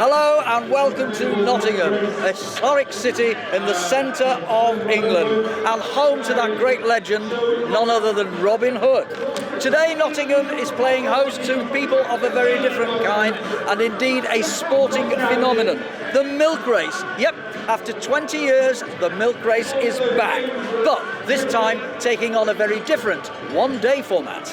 Hello and welcome to Nottingham, a historic city in the centre of England and home to that great legend, none other than Robin Hood. Today Nottingham is playing host to people of a very different kind and indeed a sporting phenomenon, the milk race. Yep, after 20 years the milk race is back, but this time taking on a very different one-day format.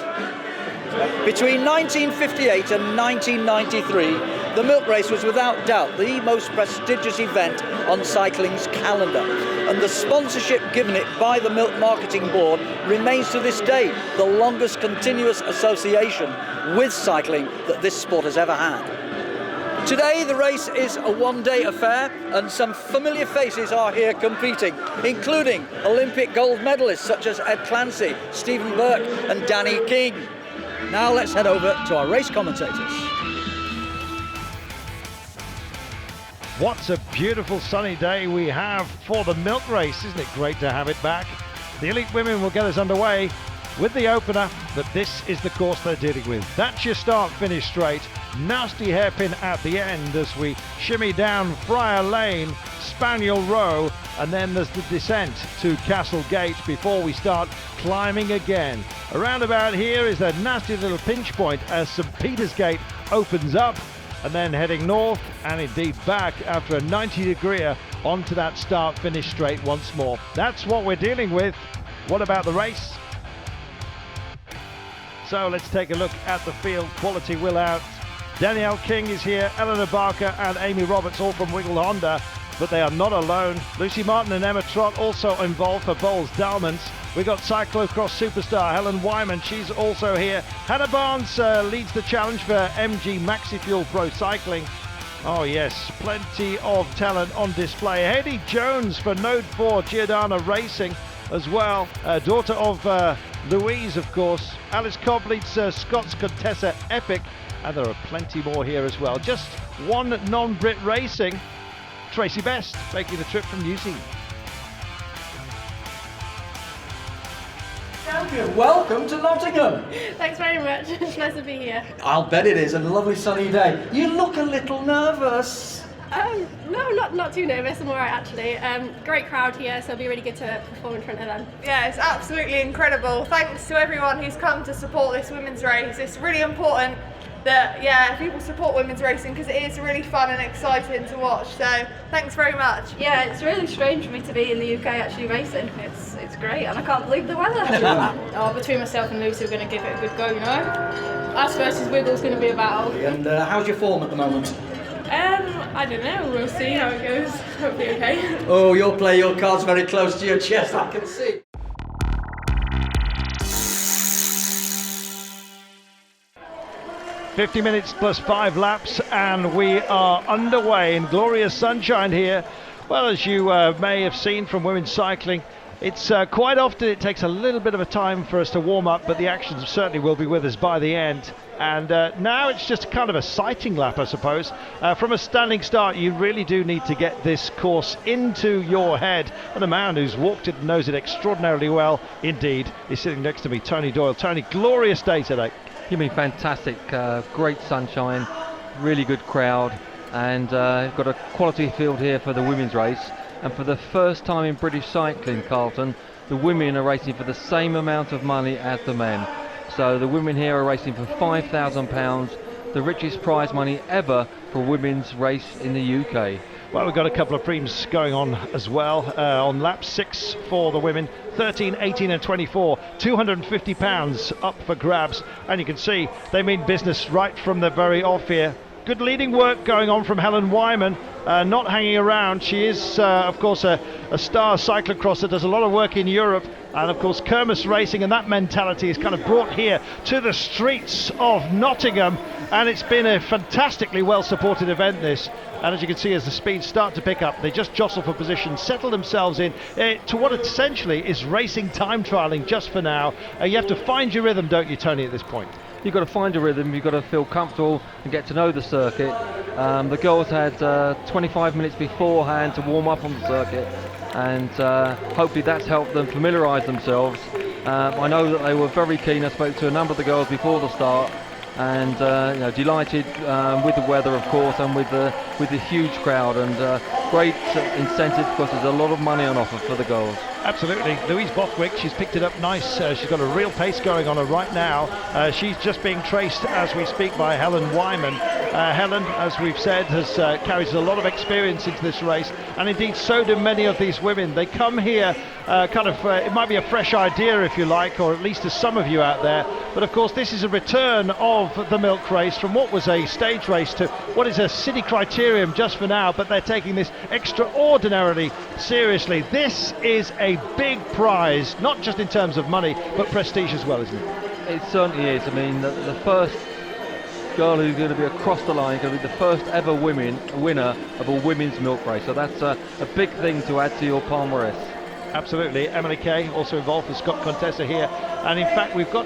Between 1958 and 1993, the milk race was without doubt the most prestigious event on cycling's calendar, and the sponsorship given it by the Milk Marketing Board remains to this day the longest continuous association with cycling that this sport has ever had. Today the race is a one-day affair and some familiar faces are here competing, including Olympic gold medalists such as Ed Clancy, Stephen Burke and Danny King. Now let's head over to our race commentators. What a beautiful sunny day we have for the milk race. Isn't it great to have it back? The elite women will get us underway with the opener, but this is the course they're dealing with. That's your start finish straight. Nasty hairpin at the end as we shimmy down Friar Lane, Spaniel Row, and then there's the descent to Castle Gate before we start climbing again. Around about here is that nasty little pinch point as St Peter's Gate opens up, and then heading north and indeed back after a 90-degree onto that start finish straight once more. That's what we're dealing with. What about the race? So let's take a look at the field. Quality will out. Danielle King is here, Eleanor Barker and Amy Roberts all from Wiggle Honda, but they are not alone. Lucy Martin and Emma Trott also involved for Bowles Dalmans. We got cyclocross superstar Helen Wyman, she's also here. Hannah Barnes leads the challenge for MG Maxi Fuel Pro Cycling. Oh yes, plenty of talent on display. Hayley Jones for Node 4 Giordano Racing as well, daughter of Louise of course. Alice Cobb leads Scott's Contessa Epic, and there are plenty more here as well. Just one non-Brit racing, Tracy Best making the trip from New Zealand. Champion, welcome to Nottingham. Thanks very much, it's nice to be here. I'll bet it is, a lovely sunny day. You look a little nervous. No, not too nervous, I'm alright actually. Great crowd here, so it'll be really good to perform in front of them. Yeah, it's absolutely incredible. Thanks to everyone who's come to support this women's race. It's really important that people support women's racing because it is really fun and exciting to watch, so thanks very much. Yeah, it's really strange for me to be in the UK actually racing. It's great and I can't believe the weather. Between myself and Lucy, we're going to give it a good go, you know. Us versus Wiggle's going to be a battle. And how's your form at the moment? I don't know, we'll see how it goes. Hopefully okay. Oh, you'll play your cards very close to your chest, I can see. +50 minutes +5 laps and we are underway in glorious sunshine here. Well, as you may have seen from women's cycling, it's quite often it takes a little bit of a time for us to warm up, but the action certainly will be with us by the end. And now it's just kind of a sighting lap, I suppose. From a standing start, you really do need to get this course into your head. And a man who's walked it and knows it extraordinarily well indeed is sitting next to me, Tony Doyle. Tony, glorious day today. You mean fantastic, great sunshine, really good crowd, and got a quality field here for the women's race. And for the first time in British cycling, Carlton, the women are racing for the same amount of money as the men. So the women here are racing for £5,000, the richest prize money ever for a women's race in the UK. Well, we've got a couple of preems going on as well. On lap 6 for the women, 13, 18 and 24, £250 up for grabs. And you can see they mean business right from the very off here. Good leading work going on from Helen Wyman, not hanging around. She is, of course, a star cyclocross that does a lot of work in Europe. And, of course, Kermis Racing and that mentality is kind of brought here to the streets of Nottingham. And it's been a fantastically well-supported event, this. And as you can see, as the speeds start to pick up, they just jostle for position, settle themselves in to what essentially is racing time trialling just for now. You have to find your rhythm, don't you, Tony, at this point? You've got to find your rhythm, you've got to feel comfortable and get to know the circuit. The girls had 25 minutes beforehand to warm up on the circuit, and hopefully that's helped them familiarise themselves. I know that they were very keen. I spoke to a number of the girls before the start, and delighted with the weather, of course, and with the huge crowd, and great incentive because there's a lot of money on offer for the girls. Absolutely. Louise Bothwick, she's picked it up nice. She's got a real pace going on her right now. She's just being traced as we speak by Helen Wyman. Helen, as we've said, has carries a lot of experience into this race, and indeed so do many of these women. They come here it might be a fresh idea, if you like, or at least to some of you out there, but of course this is a return of the milk race from what was a stage race to what is a city criterium just for now, but they're taking this extraordinarily seriously. This is a big prize, not just in terms of money, but prestige as well, isn't it? It certainly is. I mean, the first girl who's going to be across the line is going to be the first ever winner of a women's milk race, so that's a big thing to add to your palmarès. Absolutely. Emily Kay also involved with Scott Contessa here, and in fact we've got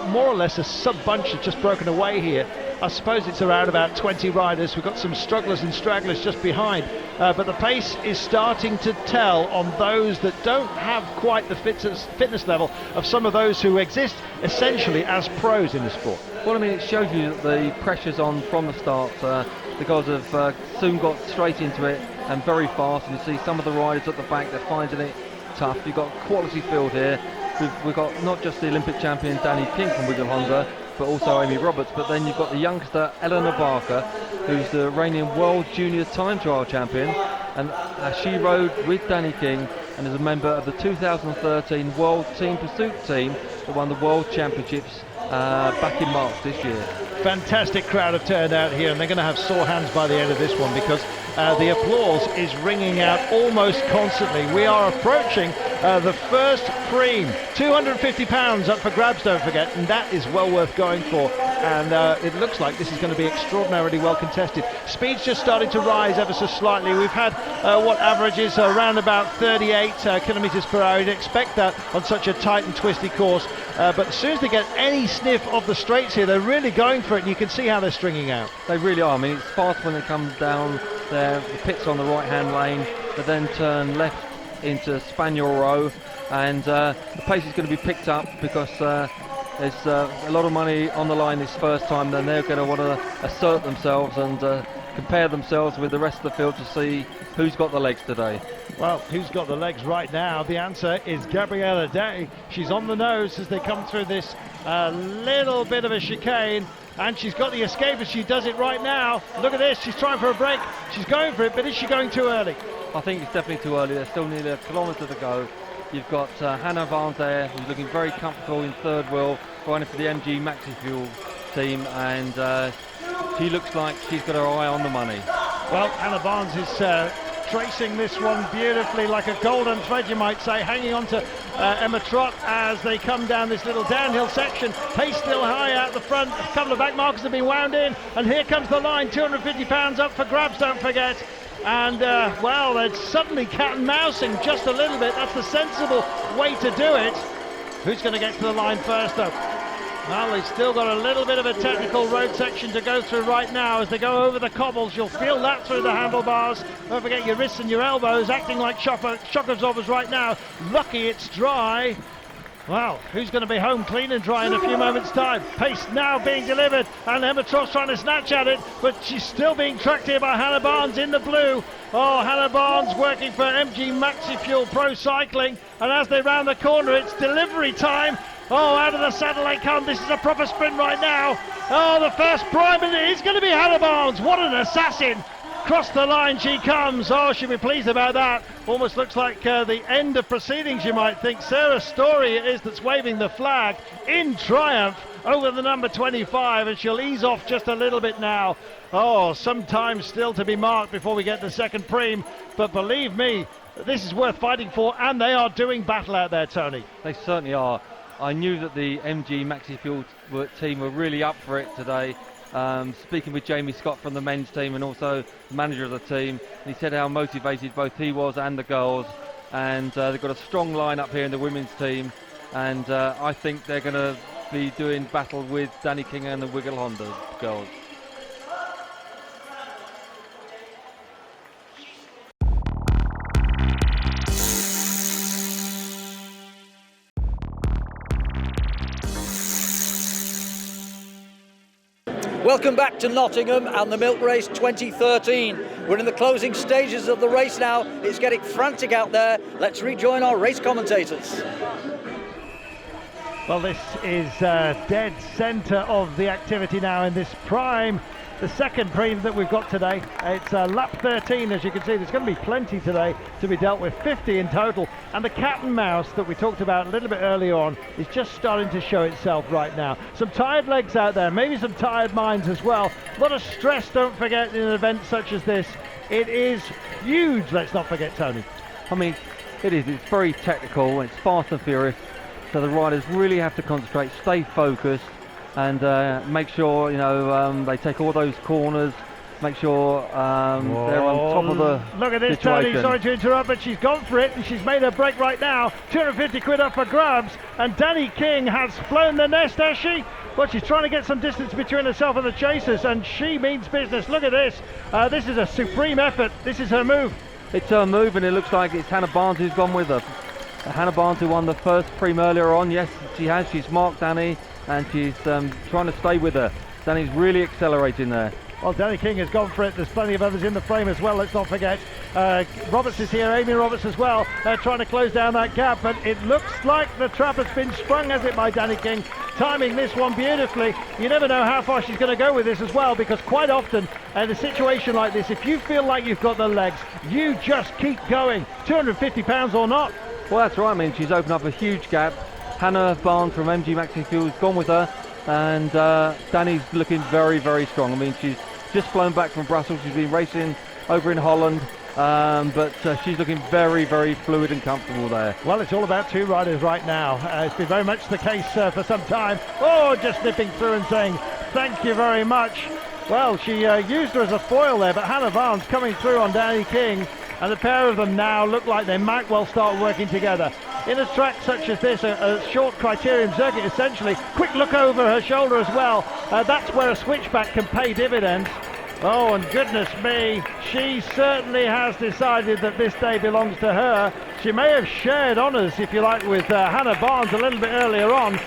more or less a sub-bunch that's just broken away here. I suppose it's around about 20 riders. We've got some strugglers and stragglers just behind, but the pace is starting to tell on those that don't have quite the fitness level of some of those who exist essentially as pros in the sport. Well, I mean, it shows you that the pressure's on from the start. The guys have soon got straight into it and very fast, and you see some of the riders at the back, they're finding it tough. You've got quality field here. We've got not just the Olympic champion Danny King from Wigan Honda, but also Amy Roberts, but then you've got the youngster Eleanor Barker, who's the reigning world junior time trial champion, and she rode with Danny King and is a member of the 2013 World Team Pursuit team that won the World Championships back in March this year. Fantastic crowd have turned out here, and they're going to have sore hands by the end of this one, because the applause is ringing out almost constantly. We are approaching the first preem. £250 up for grabs, don't forget, and that is well worth going for. And it looks like this is going to be extraordinarily well contested. Speed's just starting to rise ever so slightly. We've had what averages around about 38 kilometres per hour. You'd expect that on such a tight and twisty course, but as soon as they get any sniff of the straights here, they're really going for it, and you can see how they're stringing out. They really are. I mean, it's fast when they come down there. The pits on the right hand lane, they then turn left into Spaniel Row, and the pace is going to be picked up because there's a lot of money on the line this first time. Then they're going to want to assert themselves and compare themselves with the rest of the field to see who's got the legs today. Well, who's got the legs right now? The answer is Gabriella Day. She's on the nose as they come through this little bit of a chicane, and she's got the escape as she does it right now. Look at this, she's trying for a break. She's going for it, but is she going too early? I think it's definitely too early. There's still nearly a kilometre to go. You've got Hannah Barnes there, who's looking very comfortable in third wheel, riding for the MG Maxi Fuel team, and she looks like she's got her eye on the money. Well, Hannah Barnes is tracing this one beautifully, like a golden thread, you might say, hanging on to Emma Trott as they come down this little downhill section. Pace still high out the front. A couple of back markers have been wound in, and here comes the line. £250 up for grabs, don't forget. And well, it's suddenly cat and mousing just a little bit. That's the sensible way to do it. Who's going to get to the line first, though? Well, they've still got a little bit of a technical road section to go through right now as they go over the cobbles. You'll feel that through the handlebars. Don't forget your wrists and your elbows acting like shock absorbers right now. Lucky it's dry. Well, who's going to be home clean and dry in a few moments' time? Pace now being delivered, and Emma Trott's trying to snatch at it, but she's still being tracked here by Hannah Barnes in the blue. Oh, Hannah Barnes working for MG Maxi Fuel Pro Cycling, and as they round the corner, it's delivery time. Oh, out of the saddle they come. This is a proper sprint right now. Oh, the first prime, and it is going to be Hannah Barnes. What an assassin. Across the line she comes. Oh, she'll be pleased about that. Almost looks like the end of proceedings, you might think. Sarah Story it is that's waving the flag in triumph over the number 25, and she'll ease off just a little bit now. Oh, some time still to be marked before we get the second preem, but believe me, this is worth fighting for, and they are doing battle out there, Tony. They certainly are. I knew that the MG Maxi Fuel team were really up for it today. Speaking with Jamie Scott from the men's team and also the manager of the team, and he said how motivated both he was and the girls, and they've got a strong lineup here in the women's team, and I think they're going to be doing battle with Danny King and the Wiggle Honda girls. Welcome back to Nottingham and the Milk Race 2013. We're in the closing stages of the race now. It's getting frantic out there. Let's rejoin our race commentators. Well, this is dead centre of the activity now in this prime, the second prime that we've got today. It's lap 13, as you can see. There's going to be plenty today to be dealt with, 50 in total. And the cat and mouse that we talked about a little bit earlier on is just starting to show itself right now. Some tired legs out there, maybe some tired minds as well. A lot of stress, don't forget, in an event such as this. It is huge, let's not forget, Tony. I mean, it is. It's very technical. It's fast and furious. So the riders really have to concentrate, stay focused, and make sure they take all those corners. Make sure they're on top of the Look at this, situation. Tony. Sorry to interrupt, but she's gone for it, and she's made her break right now. 250 quid up for grabs, and Danny King has flown the nest, has she? Well, she's trying to get some distance between herself and the chasers, and she means business. Look at this. This is a supreme effort. This is her move. It's her move, and it looks like it's Hannah Barnes who's gone with her. Hannah Barnes, who won the first prime earlier on. Yes, she has. She's marked Danny, and she's trying to stay with her. Danny's really accelerating there. Well, Danny King has gone for it. There's plenty of others in the frame as well, let's not forget. Roberts is here, Amy Roberts as well. They're trying to close down that gap, but it looks like the trap has been sprung, has it, by Danny King? Timing this one beautifully. You never know how far she's going to go with this as well, because quite often in a situation like this, if you feel like you've got the legs, you just keep going, 250 pounds or not. Well, that's right. I mean, she's opened up a huge gap. Hannah Barnes from MG Maxi Fuel's gone with her, and Danny's looking very, very strong. I mean, she's just flown back from Brussels. She's been racing over in Holland, but she's looking very, very fluid and comfortable there. Well, it's all about two riders right now. It's been very much the case for some time. Oh, just nipping through and saying thank you very much. Well, she used her as a foil there, but Hannah Barnes coming through on Danny King, and the pair of them now look like they might well start working together. In a track such as this, a short criterium circuit essentially, quick look over her shoulder as well. That's where a switchback can pay dividends. Oh, and goodness me, she certainly has decided that this day belongs to her. She may have shared honours, if you like, with Hannah Barnes a little bit earlier on,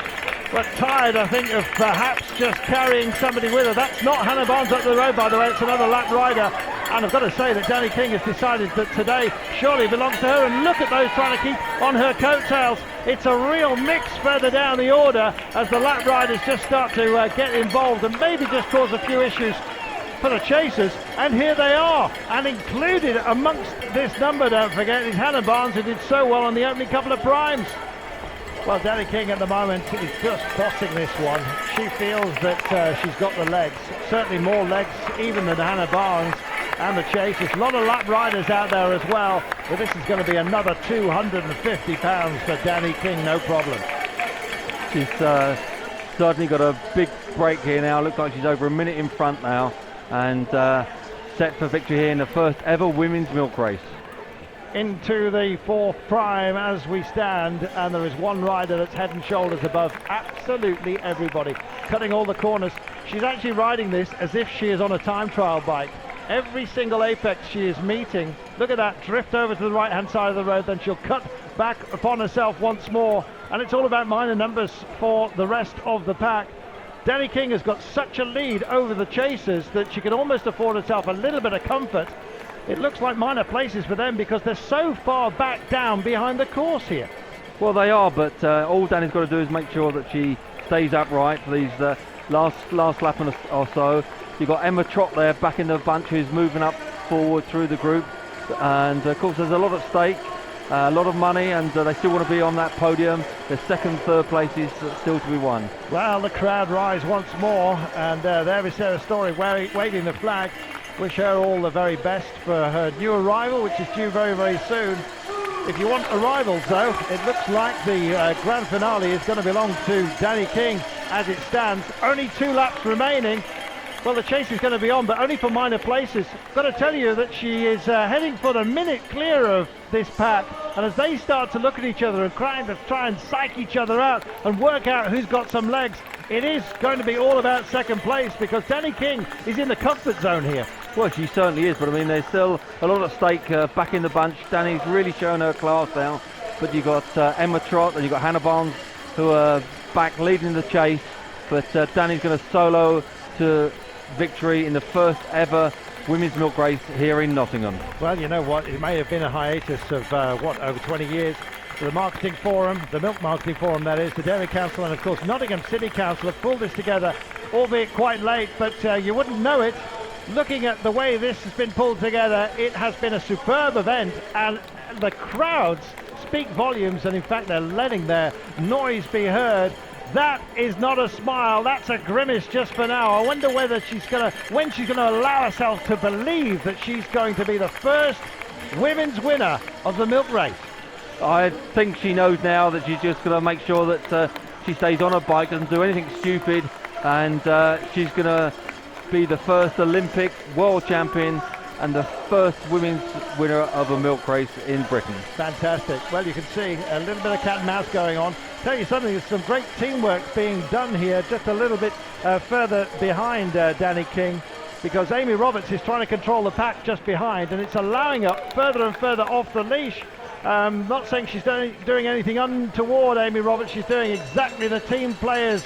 but tired, I think, of perhaps just carrying somebody with her. That's not Hannah Barnes up the road, by the way, it's another lap rider. And I've got to say that Danny King has decided that today surely belongs to her, and look at those trying to keep on her coattails. It's a real mix further down the order as the lap riders just start to get involved and maybe just cause a few issues for the chasers, and here they are, and included amongst this number, don't forget, is Hannah Barnes, who did so well on the opening couple of primes. Well, Danny King at the moment is just bossing this one. She feels that she's got the legs, certainly more legs even than Hannah Barnes and the chasers. A lot of lap riders out there as well, but this is going to be another £250 for Danny King, no problem. She's certainly got a big break here now. Looks like she's over a minute in front now, and set for victory here in the first ever women's milk race. Into the fourth prime as we stand, and there is one rider that's head and shoulders above absolutely everybody, cutting all the corners. She's actually riding this as if she is on a time trial bike. Every single apex she is meeting, look at that, drift over to the right hand side of the road, then she'll cut back upon herself once more, and it's all about minor numbers for the rest of the pack. Danny King has got such a lead over the chasers that she can almost afford herself a little bit of comfort. It looks like minor places for them because they're so far back down behind the course here. Well, they are, but all Danny's got to do is make sure that she stays upright for these last lap or so. You've got Emma Trott there back in the bunch, who's moving up forward through the group, and of course there's a lot at stake, a lot of money, and they still want to be on that podium. The second, third places still to be won. Well, the crowd rise once more, and there is Sarah Story waving the flag. Wish her all the very best for her new arrival, which is due very, very soon. If you want arrivals, though, it looks like the grand finale is going to belong to Danny King as it stands. Only 2 laps remaining. Well, the chase is going to be on, but only for minor places. Got to tell you that she is heading for the minute clear of this pack, and as they start to look at each other and try and psych each other out and work out who's got some legs, it is going to be all about second place, because Danny King is in the comfort zone here. Well, she certainly is, but I mean, there's still a lot at stake back in the bunch. Danny's really showing her class now, but you've got Emma Trott and you've got Hannah Barnes, who are back leading the chase, but Danny's going to solo to victory in the first ever women's milk race here in Nottingham. Well, you know what? It may have been a hiatus of, over 20 years. The Marketing Forum, the Milk Marketing Forum that is, the Dairy Council and of course Nottingham City Council have pulled this together, albeit quite late, but you wouldn't know it. Looking at the way this has been pulled together, it has been a superb event, and the crowds speak volumes, and in fact they're letting their noise be heard. That is not a smile, that's a grimace just for now. I wonder whether when she's gonna allow herself to believe that she's going to be the first women's winner of the milk race. I think she knows now that she's just going to make sure that she stays on her bike, doesn't do anything stupid, and she's going to be the first Olympic world champion and the first women's winner of a milk race in Britain. Fantastic. Well, you can see a little bit of cat and mouse going on. Tell you something, there's some great teamwork being done here, just a little bit further behind Danny King, because Amy Roberts is trying to control the pack just behind, and it's allowing her further and further off the leash. Not saying she's doing anything untoward, Amy Roberts. She's doing exactly the team players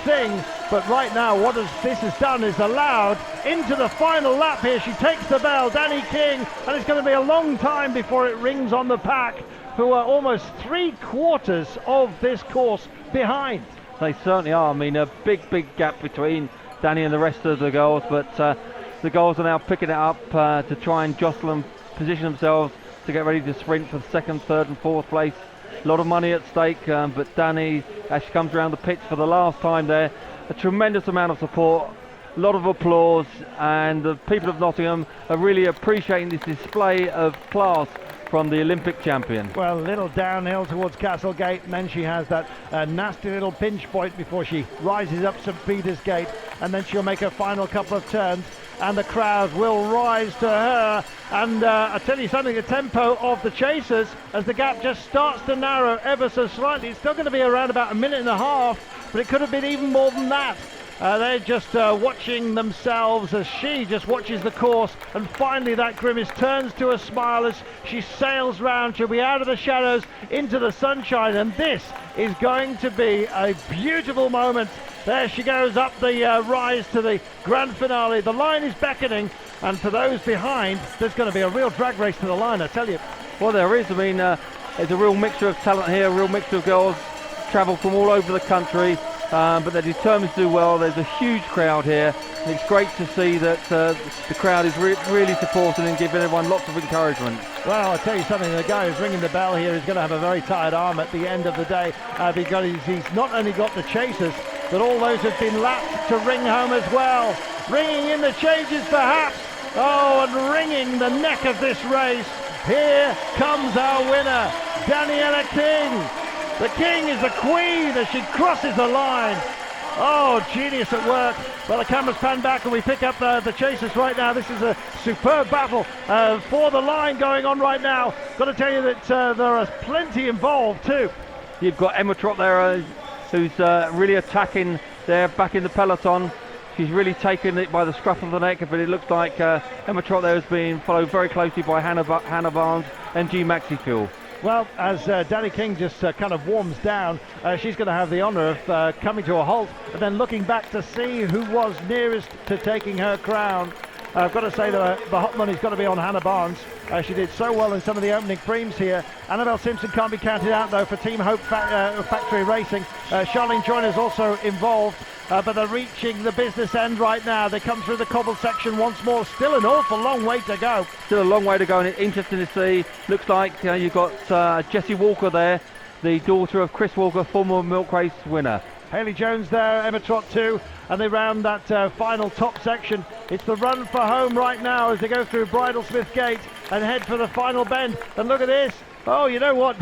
thing. But right now, what this has done is allowed into the final lap here. She takes the bell, Danny King, and it's going to be a long time before it rings on the pack, who are almost 3/4 of this course behind. They certainly are. I mean, a big gap between Danny and the rest of the girls, but the girls are now picking it up to try and jostle and position themselves to get ready to sprint for second, third and fourth place. A lot of money at stake, but Danny, as she comes around the pitch for the last time there, a tremendous amount of support, a lot of applause, and the people of Nottingham are really appreciating this display of class from the Olympic champion. Well, a little downhill towards Castlegate, and then she has that nasty little pinch point before she rises up St Peter's Gate, and then she'll make her final couple of turns, and the crowd will rise to her. And I tell you something, the tempo of the chasers, as the gap just starts to narrow ever so slightly, it's still going to be around about a minute and a half, but it could have been even more than that. They're just watching themselves as she just watches the course, and finally that grimace turns to a smile as she sails round. She'll be out of the shadows into the sunshine, and this is going to be a beautiful moment. There she goes up the rise to the grand finale. The line is beckoning, and for those behind, there's going to be a real drag race to the line, I tell you. Well, there is. I mean, there's a real mixture of talent here, a real mixture of girls travel from all over the country, but they're determined to do well. There's a huge crowd here, and it's great to see that the crowd is really supporting and giving everyone lots of encouragement. Well, I'll tell you something, the guy who's ringing the bell here is going to have a very tired arm at the end of the day, because he's not only got the chasers, but all those who've been lapped to ring home as well. Ringing in the changes perhaps. Oh, and ringing the neck of this race. Here comes our winner, Daniela King. The King is the queen as she crosses the line. Oh, genius at work. Well, the cameras pan back and we pick up the chasers right now. This is a superb battle for the line going on right now. Got to tell you that there are plenty involved too. You've got Emma Trott there who's really attacking there back in the peloton. She's really taken it by the scruff of the neck, but it looks like Emma Trott there is being followed very closely by Hannah Barnes and G Maxifield. Well, as Danny King just kind of warms down, she's going to have the honour of coming to a halt and then looking back to see who was nearest to taking her crown. I've got to say that the hot money's got to be on Hannah Barnes. She did so well in some of the opening preems here. Annabelle Simpson can't be counted out though for Team Hope Factory Racing. Charlene Joyner's also involved, but they're reaching the business end right now. They come through the cobbled section once more. Still an awful long way to go. Still a long way to go, and it's interesting to see. Looks like you've got Jessie Walker there, the daughter of Chris Walker, former milk race winner. Haley Jones there, Emma Trott too, and they round that final top section. It's the run for home right now as they go through Bridlesmith Gate and head for the final bend. And look at this. Oh, you know what?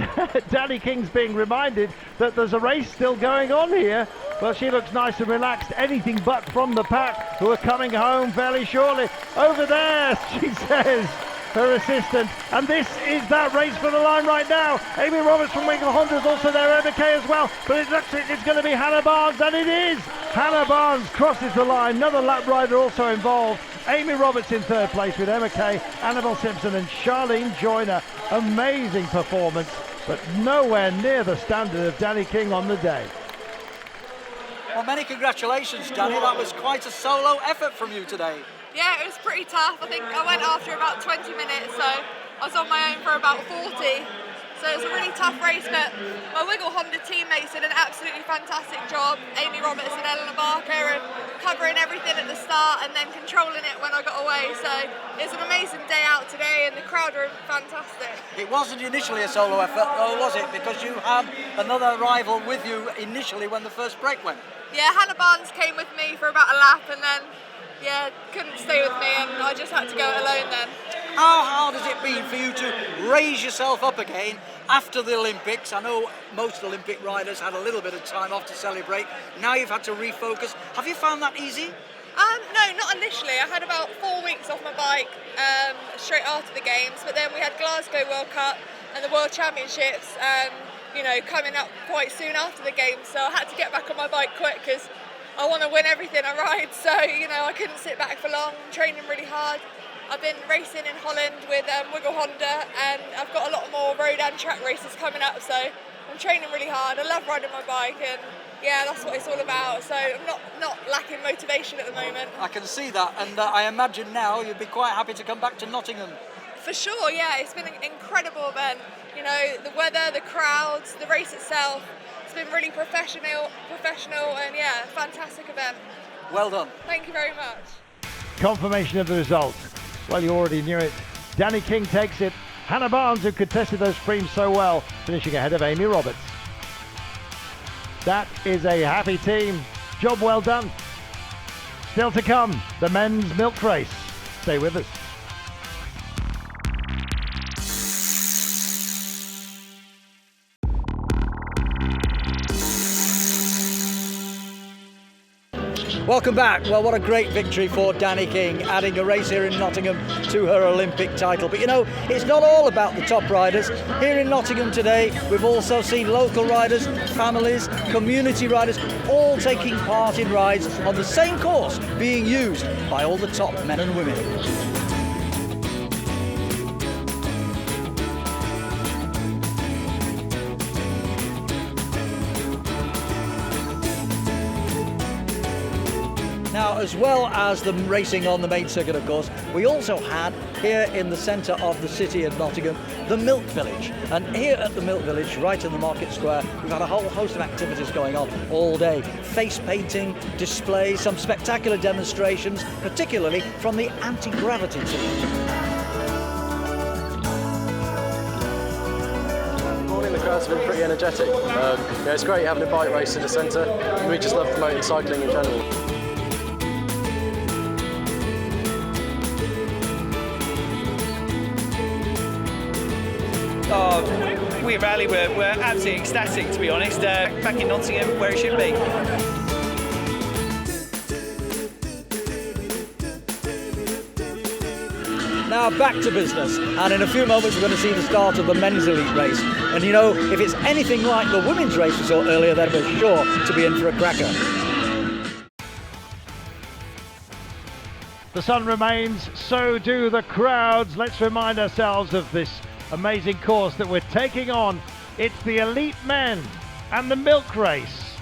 Danny King's being reminded that there's a race still going on here. Well, she looks nice and relaxed, anything but from the pack, who are coming home fairly shortly. Over there, she says, her assistant, and this is that race for the line right now. Amy Roberts from Winkle Honda is also there, Emma Kay as well, but it looks like it's going to be Hannah Barnes, and it is. Hannah Barnes crosses the line, another lap rider also involved. Amy Roberts in third place with Emma Kay, Annabelle Simpson and Charlene Joyner. Amazing performance, but nowhere near the standard of Danny King on the day. Well, many congratulations, Danny. That was quite a solo effort from you today. Yeah, it was pretty tough. I think I went after about 20 minutes, so I was on my own for about 40. So it was a really tough race, but my Wiggle Honda teammates did an absolutely fantastic job. Amy Roberts and Eleanor Barker, and covering everything at the start and then controlling it when I got away. So it was an amazing day out today, and the crowd were fantastic. It wasn't initially a solo effort, though, was it? Because you had another rival with you initially when the first break went. Yeah, Hannah Barnes came with me for about a lap, and then couldn't stay with me, and I just had to go it alone then. How hard has it been for you to raise yourself up again after the Olympics? I know most Olympic riders had a little bit of time off to celebrate. Now you've had to refocus. Have you found that easy? No, not initially. I had about 4 weeks off my bike straight after the games, but then we had Glasgow World Cup and the World Championships coming up quite soon after the games, so I had to get back on my bike quick because I want to win everything I ride, so I couldn't sit back for long, training really hard. I've been racing in Holland with Wiggle Honda, and I've got a lot more road and track races coming up, so I'm training really hard. I love riding my bike, and that's what it's all about, so I'm not lacking motivation at the moment. I can see that, and I imagine now you'd be quite happy to come back to Nottingham. For sure, yeah, it's been an incredible event. The weather, the crowds, the race itself. It's been really professional, and fantastic event. Well done. Thank you very much. Confirmation of the result. Well, you already knew it. Danny King takes it. Hannah Barnes, who contested those prems so well, finishing ahead of Amy Roberts. That is a happy team. Job well done. Still to come, the men's milk race. Stay with us. Welcome back. Well, what a great victory for Danny King, adding a race here in Nottingham to her Olympic title. But it's not all about the top riders. Here in Nottingham today, we've also seen local riders, families, community riders, all taking part in rides on the same course being used by all the top men and women. Now, as well as the racing on the main circuit, of course, we also had here in the centre of the city of Nottingham, the Milk Village. And here at the Milk Village, right in the market square, we've had a whole host of activities going on all day. Face painting, displays, some spectacular demonstrations, particularly from the anti-gravity team. The crowd's been pretty energetic. It's great having a bike race in the centre. We just love promoting cycling in general. We at Rally, we're absolutely ecstatic, to be honest. Back in Nottingham, where it should be. Now back to business, and in a few moments we're going to see the start of the men's elite race. And if it's anything like the women's race we saw earlier, then we're sure to be in for a cracker. The sun remains, so do the crowds. Let's remind ourselves of this amazing course that we're taking on. It's the elite men and the milk race.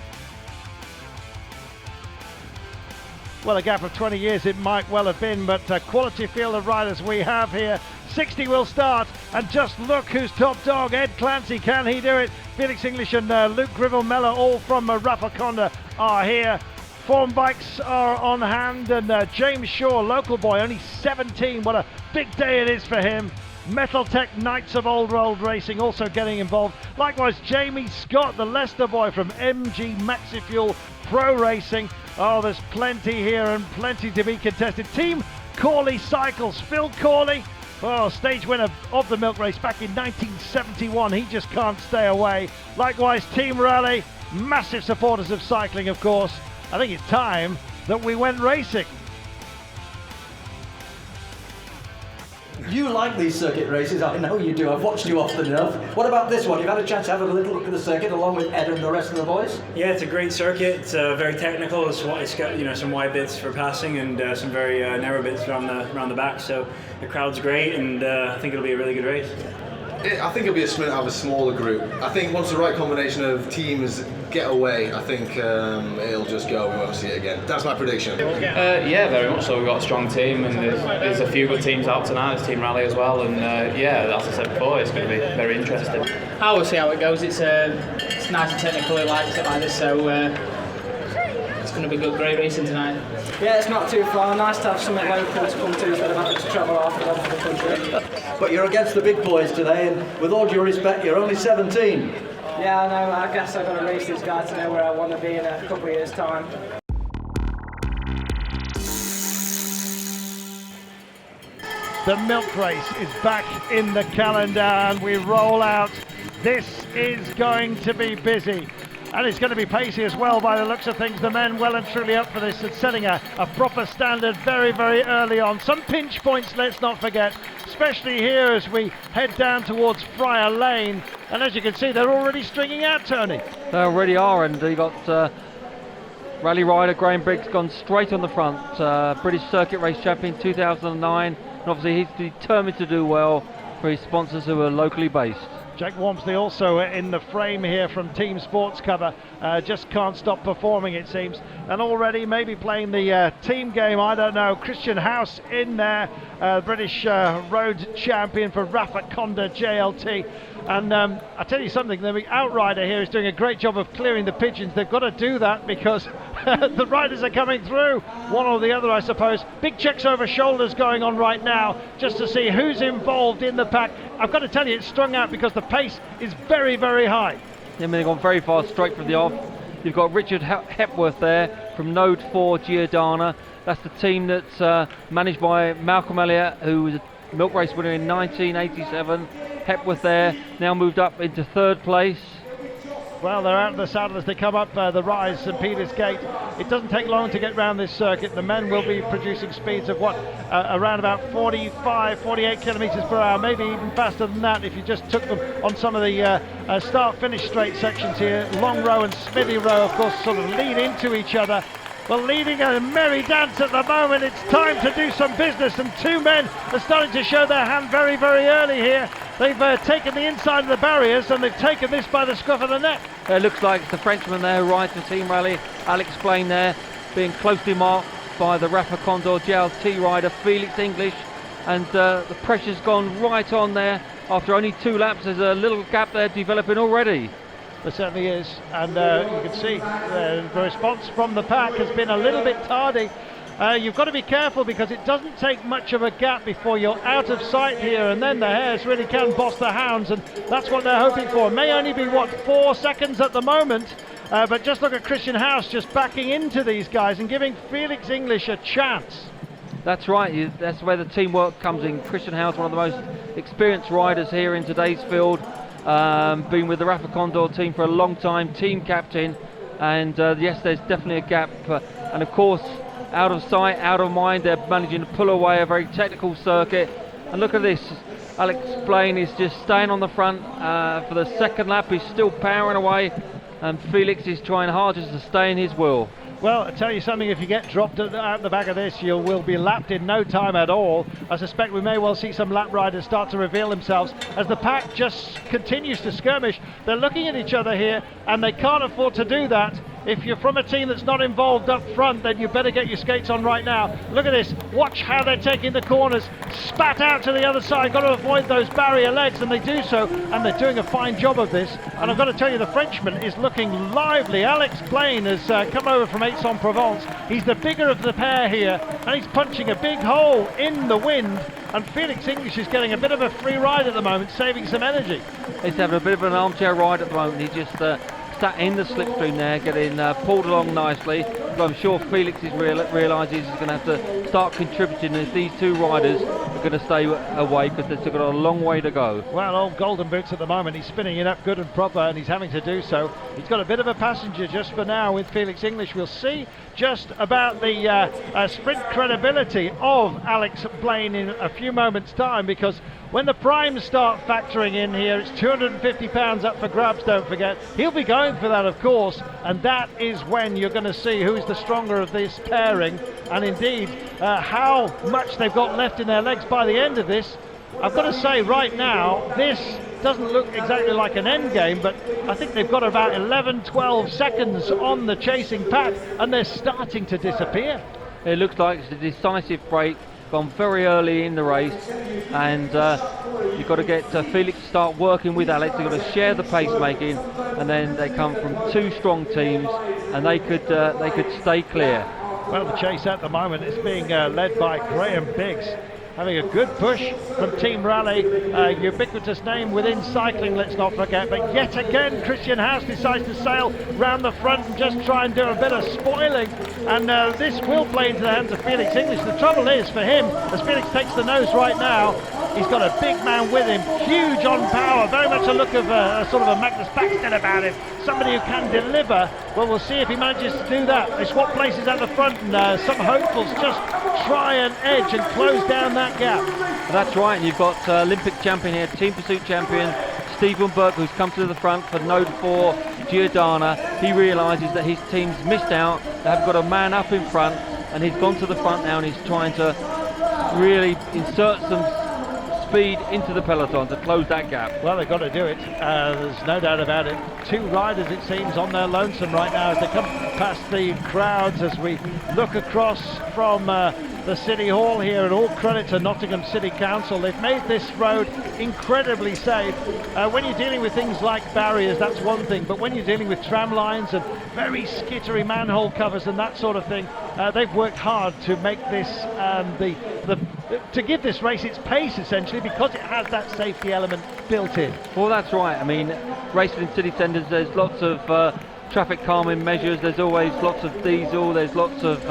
Well, a gap of 20 years it might well have been, but a quality field of riders we have here. 60 will start, and just look who's top dog. Ed Clancy, can he do it? Felix English and Luke Grivell-Mellor, all from Rafaconda, are here. Form bikes are on hand, and James Shaw, local boy, only 17. What a big day it is for him. Metal Tech Knights of Old Road Racing also getting involved. Likewise, Jamie Scott, the Leicester boy from MG Maxifuel Pro Racing. Oh, there's plenty here and plenty to be contested. Team Corley Cycles, Phil Corley, stage winner of the milk race back in 1971. He just can't stay away. Likewise, Team Rally, massive supporters of cycling, of course. I think it's time that we went racing. You like these circuit races, I know you do. I've watched you often enough. What about this one? You've had a chance to have a little look at the circuit along with Ed and the rest of the boys? Yeah, it's a great circuit. It's very technical. It's got some wide bits for passing and some very narrow bits around the back. So the crowd's great, and I think it'll be a really good race. I think it'll be a sprint out of a smaller group. I think once the right combination of teams get away, I think it'll just go. We won't see it again. That's my prediction. Yeah, very much so. We've got a strong team, and there's a few good teams out tonight. There's Team Rally as well, and yeah, as I said before, it's going to be very interesting. I will see how it goes. It's nice and technical. He likes it like this, so it's going to be good, great racing tonight. Yeah, it's not too far. Nice to have something local to come to instead of having to travel half the country. But you're against the big boys today, and with all due respect, you're only 17. Yeah, I know. I guess I've got to race this guy to know where I want to be in a couple of years' time. The milk race is back in the calendar and we roll out. This is going to be busy. And it's going to be pacey as well by the looks of things. The men well and truly up for this and setting a proper standard very, very early on. Some pinch points, let's not forget, especially here as we head down towards Friar Lane. And as you can see, they're already stringing out, Tony. They already are, and you got rally rider Graham Briggs gone straight on the front. British Circuit Race Champion 2009. And obviously he's determined to do well for his sponsors who are locally based. Jack Wormsley also in the frame here from Team Sports Cover. Just can't stop performing, it seems. And already maybe playing the team game, I don't know. Christian House in there, British road champion for Rafa Conda JLT. And I tell you something, the outrider here is doing a great job of clearing the pigeons. They've got to do that because the riders are coming through, one or the other, I suppose. Big checks over shoulders going on right now, just to see who's involved in the pack. I've got to tell you, it's strung out because the pace is very, very high. Yeah, I mean, they've gone very fast straight from the off. You've got Richard Hepworth there from Node 4 Giordana. That's the team that's managed by Malcolm Elliott, who was a milk race winner in 1987. Hepworth there, now moved up into third place. Well, they're out of the saddle as they come up the rise, St Peter's Gate. It doesn't take long to get round this circuit. The men will be producing speeds of around about 45, 48 kilometres per hour, maybe even faster than that if you just took them on some of the start-finish straight sections here. Long Row and Smithy Row, of course, sort of lead into each other. Well, leading a merry dance at the moment. It's time to do some business, and two men are starting to show their hand very, very early here. They've taken the inside of the barriers, and they've taken this by the scruff of the neck. It looks like it's the Frenchman there who rides the Team Rally, Alex Blaine there, being closely marked by the Rafa Condor JLT rider Felix English, and the pressure's gone right on there. After only 2 laps, there's a little gap there developing already. There certainly is, and you can see the response from the pack has been a little bit tardy. You've got to be careful because it doesn't take much of a gap before you're out of sight here, and then the hares really can boss the hounds, and that's what they're hoping for. It may only be, 4 seconds at the moment, but just look at Christian House just backing into these guys and giving Felix English a chance. That's right, that's where the teamwork comes in. Christian House, one of the most experienced riders here in today's field. Been with the Rafa Condor team for a long time, team captain, and yes, there's definitely a gap, and of course out of sight, out of mind, they're managing to pull away a very technical circuit. And look at this, Alex Blaine is just staying on the front for the second lap. He's still powering away, and Felix is trying hard just to stay in his wheel. Well, I tell you something, if you get dropped out the back of this, you will be lapped in no time at all. I suspect we may well see some lap riders start to reveal themselves as the pack just continues to skirmish. They're looking at each other here, and they can't afford to do that. If you're from a team that's not involved up front, then you better get your skates on right now. Look at this, watch how they're taking the corners, spat out to the other side, got to avoid those barrier legs, and they do so, and they're doing a fine job of this. And I've got to tell you, the Frenchman is looking lively. Alex Blaine has come over from Aix-en-Provence. He's the bigger of the pair here, and he's punching a big hole in the wind, and Felix English is getting a bit of a free ride at the moment, saving some energy. He's having a bit of an armchair ride at the moment. He just sat in the slipstream there, getting pulled along nicely. But I'm sure Felix realises he's going to have to start contributing if these two riders are going to stay away, because they've still got a long way to go. Well, old Golden Boots at the moment, he's spinning it up good and proper, and he's having to do so. He's got a bit of a passenger just for now with Felix English. We'll see just about the sprint credibility of Alex Blaine in a few moments' time, because when the primes start factoring in here, it's £250 up for grabs, don't forget. He'll be going for that, of course, and that is when you're going to see who's the stronger of this pairing, and indeed how much they've got left in their legs by the end of this. I've got to say right now, this doesn't look exactly like an end game, but I think they've got about 11-12 seconds on the chasing pack, and they're starting to disappear. It looks like it's a decisive break, gone very early in the race, and you've got to get Felix to start working with Alex. They've got to share the pace making, and then they come from two strong teams, and they could stay clear. Well, the chase at the moment is being led by Graham Biggs, having a good push from Team Rally, ubiquitous name within cycling, let's not forget. But yet again, Christian Haas decides to sail round the front and just try and do a bit of spoiling. And this will play into the hands of Felix English. The trouble is for him, as Felix takes the nose right now, he's got a big man with him, huge on power, very much a look of sort of a Magnus Paxton about him. Somebody who can deliver. Well, we'll see if he manages to do that. They swap places at the front, and some hopefuls just try and edge and close down that gap. That's right, and you've got Olympic champion here, team pursuit champion Stephen Burke, who's come to the front for Node 4, Giordana. He realises that his team's missed out. They have got a man up in front, and he's gone to the front now, and he's trying to really insert some speed into the peloton to close that gap. Well, they've got to do it. There's no doubt about it. Two riders, it seems, on their lonesome right now as they come past the crowds as we look across from the City Hall here, and all credit to Nottingham City Council. They've made this road incredibly safe. When you're dealing with things like barriers, that's one thing, but when you're dealing with tram lines and very skittery manhole covers and that sort of thing, they've worked hard to make this to give this race its pace, essentially, because it has that safety element built in. Well, that's right. I mean, racing in city centres, there's lots of traffic calming measures, there's always lots of diesel, there's lots of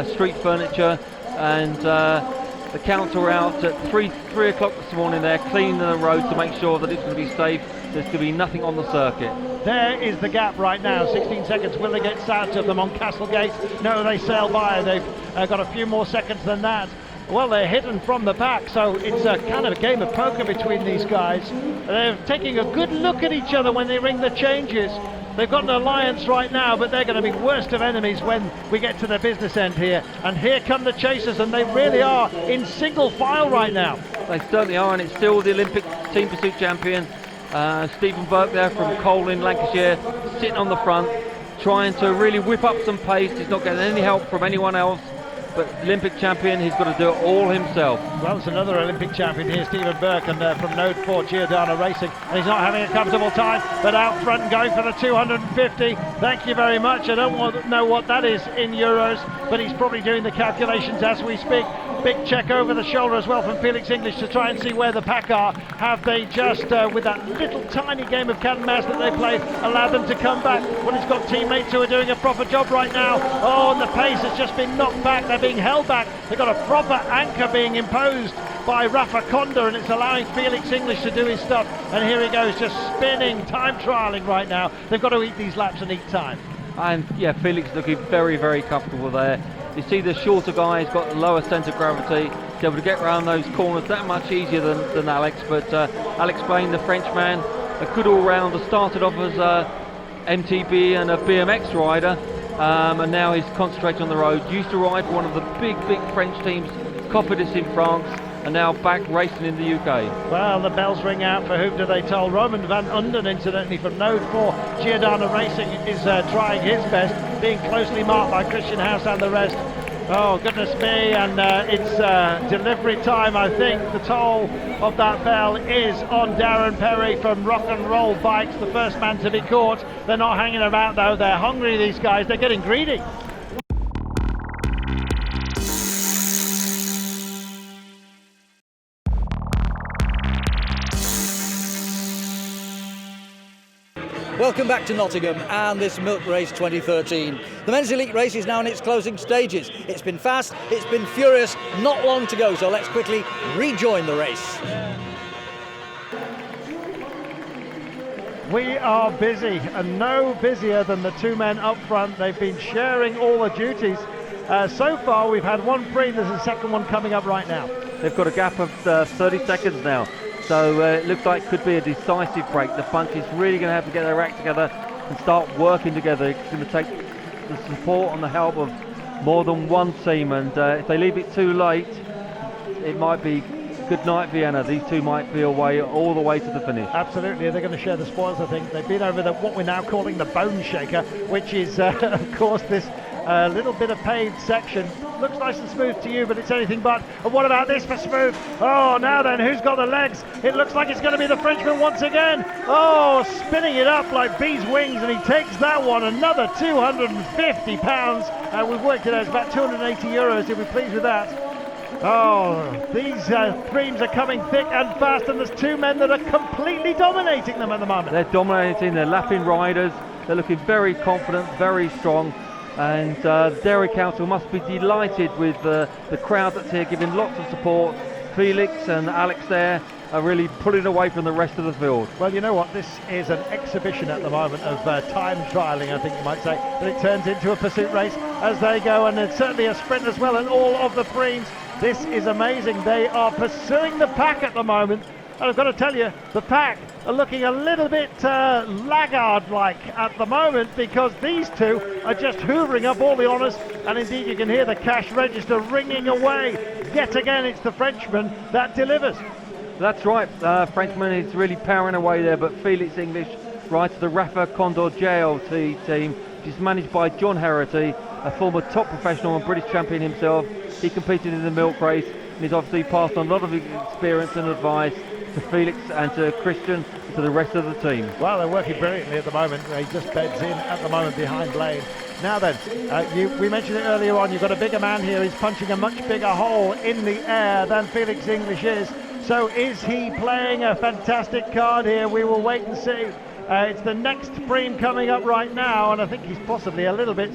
street furniture, and the council are out at 3 o'clock this morning. They're cleaning the road to make sure that it's going to be safe. There's going to be nothing on the circuit. There is the gap right now, 16 seconds. Will they get south of them on Castlegate? No, they sail by. They've got a few more seconds than that. Well, they're hidden from the pack, so it's a kind of a game of poker between these guys. They're taking a good look at each other when they ring the changes. They've got an alliance right now, but they're going to be worst of enemies when we get to the business end here. And here come the chasers, and they really are in single file right now. They certainly are, and it's still the Olympic team pursuit champion, Stephen Burke there from Cole in Lancashire, sitting on the front, trying to really whip up some pace. He's not getting any help from anyone else. But Olympic champion, he's got to do it all himself. Well, it's another Olympic champion here, Stephen Burke, and from Node 4, Giordana Racing. And he's not having a comfortable time, but out front and going for the 250. Thank you very much. I don't know what that is in euros, but he's probably doing the calculations as we speak. Big check over the shoulder as well from Felix English to try and see where the pack are. Have they just, with that little tiny game of cat and mouse that they play, allowed them to come back? Well, he's got teammates who are doing a proper job right now. Oh, and the pace has just been knocked back. They're being held back. They've got a proper anchor being imposed by Rafa Conda, and it's allowing Felix English to do his stuff. And here he goes, just spinning, time trialing right now. They've got to eat these laps and eat time. And yeah, Felix looking very, very comfortable there. You see the shorter guy, he's got the lower centre of gravity. He's able to get around those corners that much easier than Alex. But Alex Blaine, the Frenchman, a good all-rounder, started off as a MTB and a BMX rider, and now he's concentrating on the road. Used to ride for one of the big French teams, Cofidis in France, and now back racing in the UK. Well, the bells ring out for whom do they toll? Roman van Unden, incidentally, from Node 4, Giordana Racing, is trying his best, being closely marked by Christian Haas and the rest. Oh, goodness me, and it's delivery time, I think. The toll of that bell is on Darren Perry from Rock and Roll Bikes, the first man to be caught. They're not hanging about, though. They're hungry, these guys. They're getting greedy. Welcome back to Nottingham and this Milk Race 2013. The men's elite race is now in its closing stages. It's been fast, it's been furious, not long to go, so let's quickly rejoin the race. We are busy, and no busier than the two men up front. They've been sharing all the duties. So far we've had one free, there's a second one coming up right now. They've got a gap of 30 seconds now. So it looks like it could be a decisive break. The bunch is really going to have to get their act together and start working together. It's going to take the support and the help of more than one team, and if they leave it too late, it might be good night, Vienna. These two might be away all the way to the finish. Absolutely, they're going to share the spoils, I think. They've been over what we're now calling the bone shaker, which is, of course, this little bit of paved section. Looks nice and smooth to you, but it's anything but. And what about this for smooth? Oh, now then, who's got the legs? It looks like it's going to be the Frenchman once again. Oh, spinning it up like bee's wings, and he takes that one, another £250. We've worked it out, it's about €280. You'll be pleased with that. Oh, these streams are coming thick and fast, and there's two men that are completely dominating them at the moment. They're dominating, they're lapping riders, they're looking very confident, very strong, and Dairy Council must be delighted with the crowd that's here, giving lots of support. Felix and Alex there are really pulling away from the rest of the field. Well, you know what, this is an exhibition at the moment of time trialling, I think you might say, but it turns into a pursuit race as they go, and it's certainly a sprint as well, and all of the Preems. This is amazing. They are pursuing the pack at the moment, and I've got to tell you, the pack are looking a little bit laggard-like at the moment, because these two are just hoovering up all the honours, and indeed you can hear the cash register ringing away. Yet again, it's the Frenchman that delivers. That's right, Frenchman is really powering away there, but Felix English rides the Rafa Condor JLT team, which is managed by John Herity, a former top professional and British champion himself. He competed in the milk race, and he's obviously passed on a lot of experience and advice to Felix and to Christian and to the rest of the team. Well, they're working brilliantly at the moment. He just beds in at the moment behind Blaine. Now then, we mentioned it earlier on, you've got a bigger man here. He's punching a much bigger hole in the air than Felix English is. So is he playing a fantastic card here? We will wait and see. It's the next Preem coming up right now, and I think he's possibly a little bit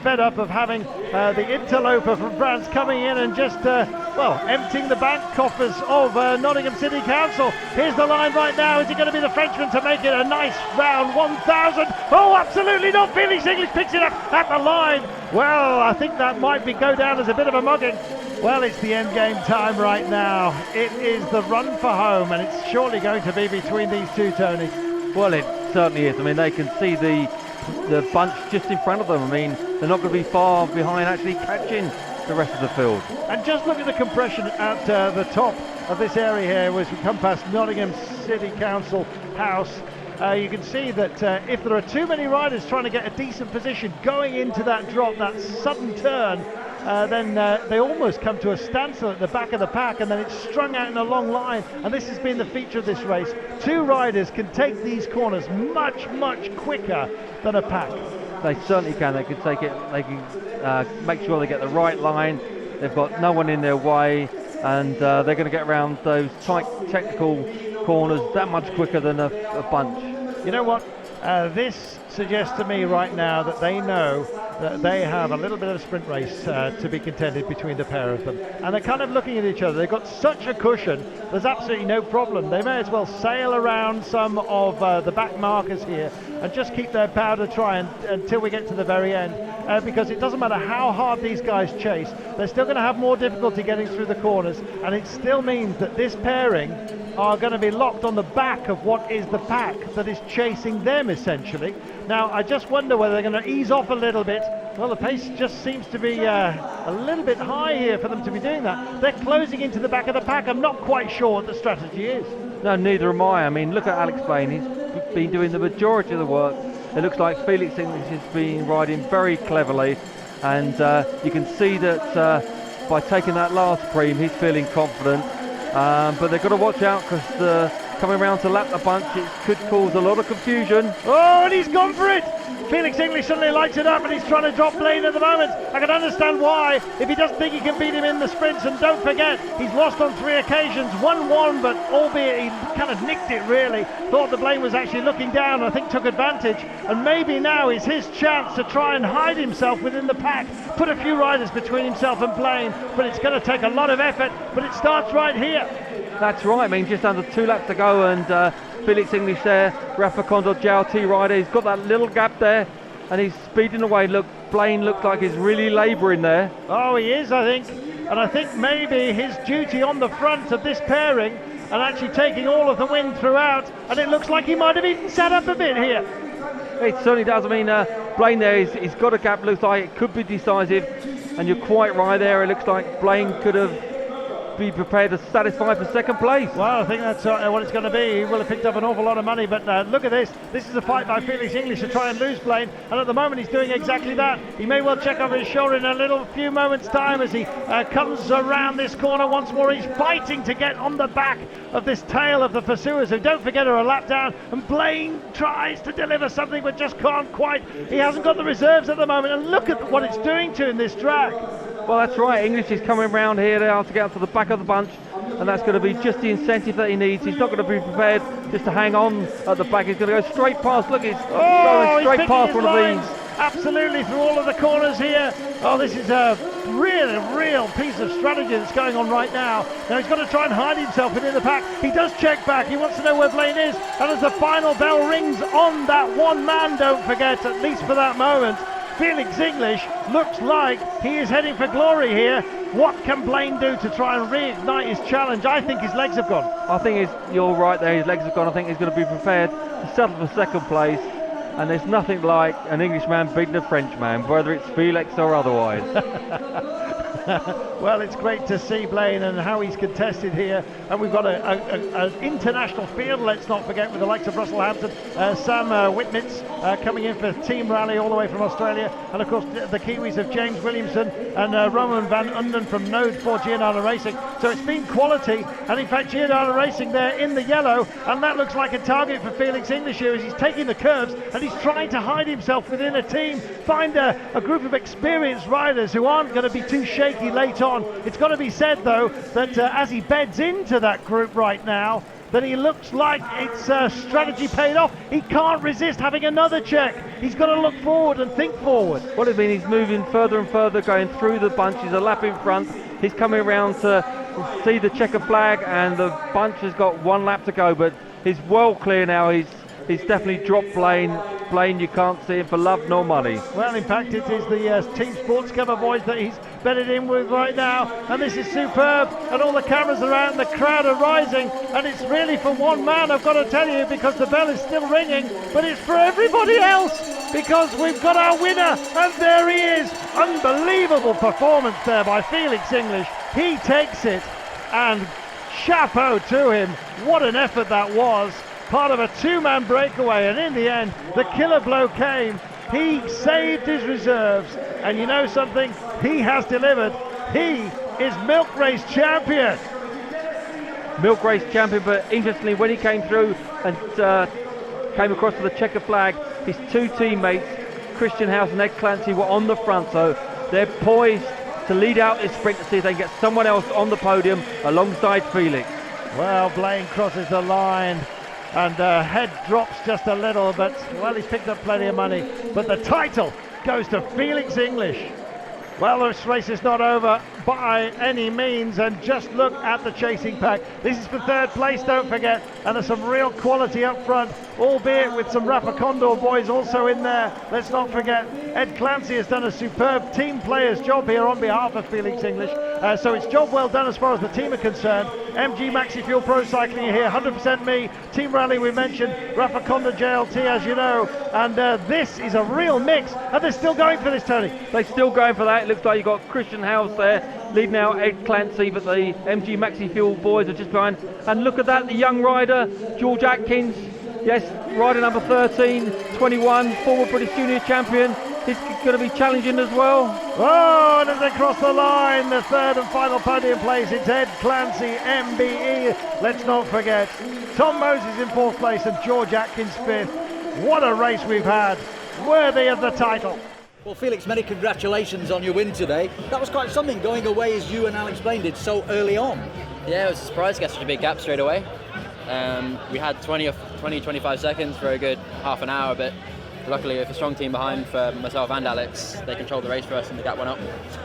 fed up of having the interloper from France coming in and just, emptying the bank coffers of Nottingham City Council. Here's the line right now. Is it going to be the Frenchman to make it a nice round 1,000? Oh, absolutely not. Felix English picks it up at the line. Well, I think that might go down as a bit of a mugging. Well, it's the end game time right now. It is the run for home, and it's surely going to be between these two, Tony. Well, it certainly is. I mean, they can see the bunch just in front of them. I mean, they're not going to be far behind actually catching the rest of the field. And just look at the compression at the top of this area here as we come past Nottingham City Council House. You can see that if there are too many riders trying to get a decent position going into that drop, that sudden turn, then they almost come to a standstill at the back of the pack, and then it's strung out in a long line. And this has been the feature of this race. Two riders can take these corners much, much quicker than a pack. They certainly can. They can take it. They can make sure they get the right line. They've got no one in their way, and they're going to get around those tight technical corners that much quicker than a bunch. You know what? This suggests to me right now that they know that they have a little bit of a sprint race to be contended between the pair of them, and they're kind of looking at each other. They've got such a cushion, there's absolutely no problem. They may as well sail around some of the back markers here and just keep their powder dry until we get to the very end, because it doesn't matter how hard these guys chase, they're still going to have more difficulty getting through the corners, and it still means that this pairing are going to be locked on the back of what is the pack that is chasing them, essentially. Now, I just wonder whether they're going to ease off a little bit. Well, the pace just seems to be a little bit high here for them to be doing that. They're closing into the back of the pack. I'm not quite sure what the strategy is. No, neither am I. I mean, look at Alex Blaine. He's been doing the majority of the work. It looks like Felix English has been riding very cleverly, and you can see that by taking that last Preem, he's feeling confident. But they've got to watch out, because coming around to lap the bunch, it could cause a lot of confusion. Oh, and he's gone for it! Felix English suddenly lights it up, and he's trying to drop Blaine at the moment. I can understand why, if he doesn't think he can beat him in the sprints. And don't forget, he's lost on 3 occasions, won 1, but albeit he kind of nicked it really. Thought that Blaine was actually looking down, I think took advantage, and maybe now is his chance to try and hide himself within the pack, put a few riders between himself and Blaine, but it's going to take a lot of effort, but it starts right here. That's right. I mean, just under 2 laps to go, and Felix English there, Rafa Condor JLT rider, he's got that little gap there, and he's speeding away. Look, Blaine looks like he's really labouring there. Oh, he is, I think, and I think maybe his duty on the front of this pairing and actually taking all of the wind throughout, and it looks like he might have even sat up a bit here. It certainly does. I mean, Blaine there, he's got a gap, looks like it could be decisive, and you're quite right there. It looks like Blaine could have be prepared to satisfy for second place. Well, I think that's what it's going to be. He will have picked up an awful lot of money, but look at this. This is a fight by Felix English to try and lose Blaine, and at the moment he's doing exactly that. He may well check over his shoulder in a few moments' time as he comes around this corner once more. He's fighting to get on the back of this tail of the pursuers, who, don't forget, are a lap down, and Blaine tries to deliver something but just can't quite. He hasn't got the reserves at the moment, and look at what it's doing to him, this drag. Well, that's right. English is coming around here now to get up to the back of the bunch, and that's going to be just the incentive that he needs. He's not going to be prepared just to hang on at the back. He's going to go straight past. Look, he's going straight past one of these. Absolutely, through all of the corners here. Oh, this is a real piece of strategy that's going on right now. Now he's got to try and hide himself within the pack. He does check back. He wants to know where Blaine is. And as the final bell rings on that one man, don't forget, at least for that moment, Felix English looks like he is heading for glory here. What can Blaine do to try and reignite his challenge? I think his legs have gone. I think you're right there, his legs have gone. I think he's going to be prepared to settle for second place. And there's nothing like an Englishman beating a Frenchman, whether it's Felix or otherwise. Well, it's great to see Blaine and how he's contested here, and we've got an international field, let's not forget, with the likes of Russell Hampton, Sam Whitmitz coming in for Team Rally all the way from Australia, and of course the Kiwis of James Williamson and Roman van Unden from Node for Giordano Racing. So it's been quality, and in fact Giordano Racing there in the yellow, and that looks like a target for Felix English here as he's taking the curves and he's trying to hide himself within a team, find a group of experienced riders who aren't going to be too shaky late on. It's got to be said though that as he beds into that group right now, that he looks like it's strategy paid off. He can't resist having another check. He's got to look forward and think forward. Well, I mean, he's moving further and further, going through the bunch. He's a lap in front. He's coming around to see the checker flag, and the bunch has got one lap to go, but he's well clear now. He's definitely dropped Blaine. Blaine, you can't see him for love nor money. Well, in fact, it is the Team Sports Cover boys that he's bedded in with right now, and this is superb, and all the cameras are out and the crowd are rising, and it's really for one man, I've got to tell you, because the bell is still ringing, but it's for everybody else, because we've got our winner, and there he is. Unbelievable performance there by Felix English. He takes it, and chapeau to him. What an effort that was. Part of a two-man breakaway, and in the end the killer blow came. He saved his reserves, and you know something, he has delivered. He is Milk Race champion. Milk Race champion, but interestingly, when he came through and came across to the checker flag, his two teammates, Christian House and Ed Clancy, were on the front, so they're poised to lead out this sprint to see if they can get someone else on the podium alongside Felix. Well, Blaine crosses the line, and head drops just a little, but well, he's picked up plenty of money. But the title goes to Felix English. Well, this race is not over by any means, and just look at the chasing pack. This is for third place, don't forget, and there's some real quality up front, albeit with some Rafa Condor boys also in there. Let's not forget, Ed Clancy has done a superb team player's job here on behalf of Felix English, so it's job well done as far as the team are concerned. MG Maxi Fuel Pro Cycling are here, 100% me. Team Rally we mentioned, Rafa Condor JLT as you know, and this is a real mix, and they're still going for this, Tony. They're still going for that. It looks like you've got Christian House there leading out Ed Clancy, but the MG Maxi Fuel boys are just behind. And look at that, the young rider, George Atkins. Yes, rider number 13, 21, former British Junior champion. He's going to be challenging as well. Oh, and as they cross the line, the third and final podium place, it's Ed Clancy, MBE. Let's not forget, Tom Moses in fourth place and George Atkins fifth. What a race we've had, worthy of the title. Well, Felix, many congratulations on your win today. That was quite something, going away, as you and Alex Blaine did, so early on. Yeah, it was a surprise to get such a big gap straight away. We had 20-25 seconds for a good half an hour, but luckily with a strong team behind for myself and Alex, they controlled the race for us and the gap went up.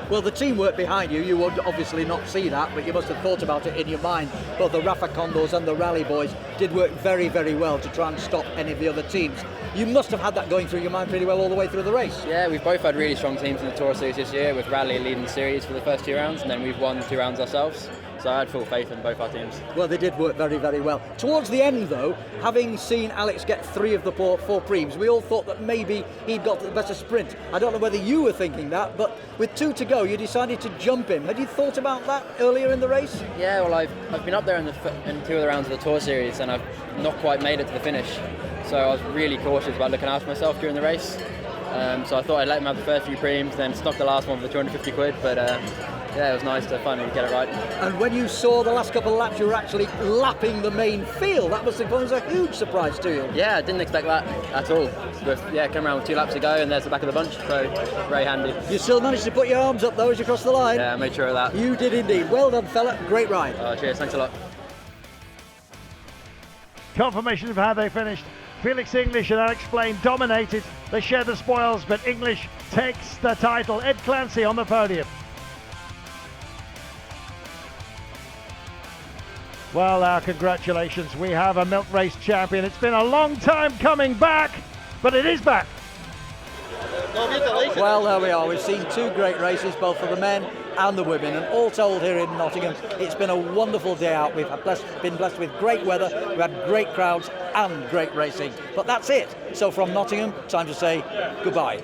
Well, the teamwork behind you would obviously not see that, but you must have thought about it in your mind. Both the Rafa Condors and the Rally boys did work very, very well to try and stop any of the other teams. You must have had that going through your mind pretty well all the way through the race. Yeah, we've both had really strong teams in the Tour Series this year, with Rally leading the series for the first two rounds, and then we've won 2 rounds ourselves. So I had full faith in both our teams. Well, they did work very, very well. Towards the end, though, having seen Alex get 3 of the 4 prems, we all thought that maybe he'd got the better sprint. I don't know whether you were thinking that, but with 2 to go, you decided to jump him. Had you thought about that earlier in the race? Yeah, well, I've been up there in 2 of the rounds of the Tour Series, and I've not quite made it to the finish. So I was really cautious about looking after myself during the race. So I thought I'd let him have the first few prems, then snuck the last one for the 250 quid, but yeah, it was nice to finally get it right. And when you saw the last couple of laps, you were actually lapping the main field. That was a huge surprise to you. Yeah, I didn't expect that at all. But yeah, came around with 2 laps to go, and there's the back of the bunch, so very handy. You still managed to put your arms up though as you crossed the line. Yeah, I made sure of that. You did indeed. Well done, fella. Great ride. Cheers, thanks a lot. Confirmation of how they finished. Felix English and Alex Blaine dominated. They share the spoils, but English takes the title. Ed Clancy on the podium. Well, our congratulations. We have a milk race champion. It's been a long time coming back, but it is back. Well, there we are. We've seen 2 great races, both for the men and the women, and all told here in Nottingham, it's been a wonderful day out. We've been blessed with great weather, we've had great crowds and great racing. But that's it. So from Nottingham, time to say goodbye.